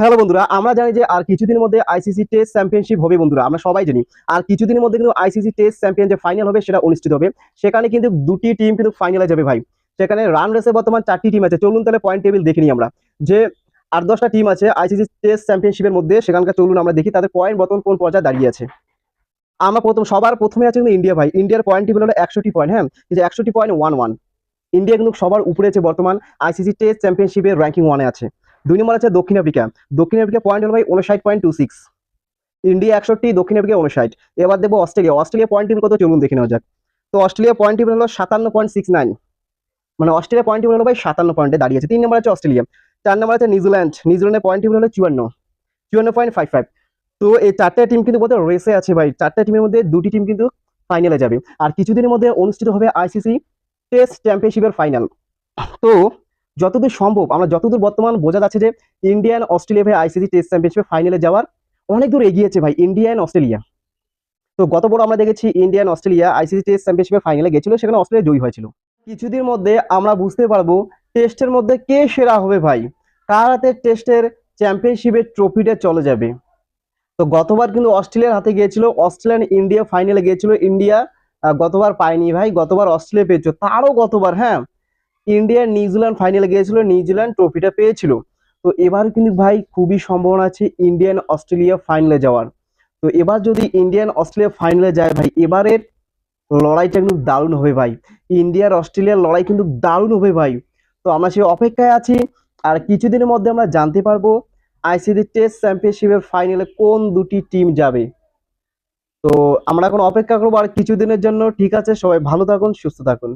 Hello বন্ধুরা, আমরা জানি যে আর কিছুদিনের মধ্যে আইসিসি টেস্ট চ্যাম্পিয়নশিপ হবে বন্ধুরা, আমরা সবাই জানি। আর কিছুদিনের মধ্যে কিন্তু আইসিসি টেস্ট চ্যাম্পিয়ন যে ফাইনাল হবে সেটা অনুষ্ঠিত হবে। সেখানে কিন্তু দুটি টিম কিন্তু ফাইনালে যাবে ভাই। সেখানে রান রেসে বর্তমান 4টি টিম আছে। চলুন তাহলে পয়েন্ট টেবিল দেখে নিই আমরা, যে 8-10টা টিম আছে আইসিসি টেস্ট চ্যাম্পিয়নশিপের মধ্যে। সেখানকার চলুন আমরা দেখি তাদের পয়েন্ট বর্তমান কোন পর্যায়ে দাঁড়িয়ে আছে। আমরা সবার প্রথমে আছে কিন্তু ইন্ডিয়া ভাই। ইন্ডিয়ার পয়েন্ট টেবিল হলো 100টি পয়েন্ট। হ্যাঁ, এই যে 100.11। ইন্ডিয়া কিন্তু সবার উপরে আছে বর্তমান, আইসিসি টেস্ট চ্যাম্পিয়নশিপের র্যাঙ্কিং 1-এ আছে। 2 নম্বর আছে দক্ষিণ আফ্রিকা। দক্ষিণ আফ্রিকা পয়েন্ট হলো ভাই 59.26। ইন্ডিয়া 61, দক্ষিণ আফ্রিকা 59। এবার দেখবো অস্ট্রেলিয়া। অস্ট্রেলিয়া পয়েন্ট টেবিল কত চলুন দেখে নেওয়া যাক। তো অস্ট্রেলিয়া পয়েন্ট টেবিল হলো 57.69। মানে অস্ট্রেলিয়া পয়েন্ট টেবিল হলো ভাই 57 পয়েন্টে দাঁড়িয়েছে। 3 নম্বর আছে অস্ট্রেলিয়া। 4 নম্বর আছে নিউজিল্যান্ড। নিউজিল্যান্ডের পয়েন্ট টেবিল হলো 54.55। তো এই 4টা টিম কিন্তু বোধহয় রেসে আছে ভাই। 4টা টিমের মধ্যে 2টি টিম কিন্তু ফাইনালে যাবে। আর কিছুদিনের মধ্যে অনুষ্ঠিত হবে আইসিসি টেস্ট চ্যাম্পিয়নশিপের ফাইনাল। তো যতদূর সম্ভব, আমরা যতদূর বর্তমান বোঝা যাচ্ছে যে ইন্ডিয়ান অস্ট্রেলিয়া ভাই আইসিসি টেস্ট চ্যাম্পিয়নশিপে ফাইনালে যাওয়ার অনেক দূর এগিয়েছে ভাই ইন্ডিয়ান অস্ট্রেলিয়া। তো গত বড় আমরা দেখেছি ইন্ডিয়ান অস্ট্রেলিয়া আইসিসি টেস্ট চ্যাম্পিয়নশিপের ফাইনালে গেছিল, সেখানে অস্ট্রেলিয়া জয়ী হয়েছিল। কিছুদিন মধ্যে আমরা বুঝতে পারবো টেস্টের মধ্যে কে সেরা হবে ভাই, কার হাতে টেস্টের চ্যাম্পিয়নশিপের ট্রফিটা চলে যাবে। তো গতবার কিন্তু অস্ট্রেলিয়ার হাতে গিয়েছিল, অস্ট্রেলিয়ান ইন্ডিয়া ফাইনালে গিয়েছিল। ইন্ডিয়া গতবার পায়নি ভাই, গতবার অস্ট্রেলিয়া পেয়েছিল। তারও গতবার, হ্যাঁ, ইন্ডিয়া নিউজিল্যান্ড ফাইনালে গিয়েছিল, নিউজিল্যান্ড ট্রফিটা পেয়েছিল। তো এবার কিন্তু ভাই খুবই সম্ভাবনা আছে ইন্ডিয়ান অস্ট্রেলিয়া ফাইনালে যাওয়ার। তো এবার যদি ইন্ডিয়ান অস্ট্রেলিয়া ফাইনালে যায় ভাই, এবারের লড়াইটা কিন্তু দারুণ হবে ভাই। ইন্ডিয়ার অস্ট্রেলিয়ার লড়াই কিন্তু দারুণ হবে ভাই। তো আমরা সেই অপেক্ষায় আছি। আর কিছুদিনের মধ্যে আমরা জানতে পারবো আইসিসি টেস্ট চ্যাম্পিয়নশিপের ফাইনালে কোন দুটি টিম যাবে। তো আমরা এখন অপেক্ষা করবো আর কিছুদিনের জন্য। ঠিক আছে, সবাই ভালো থাকুন, সুস্থ থাকুন।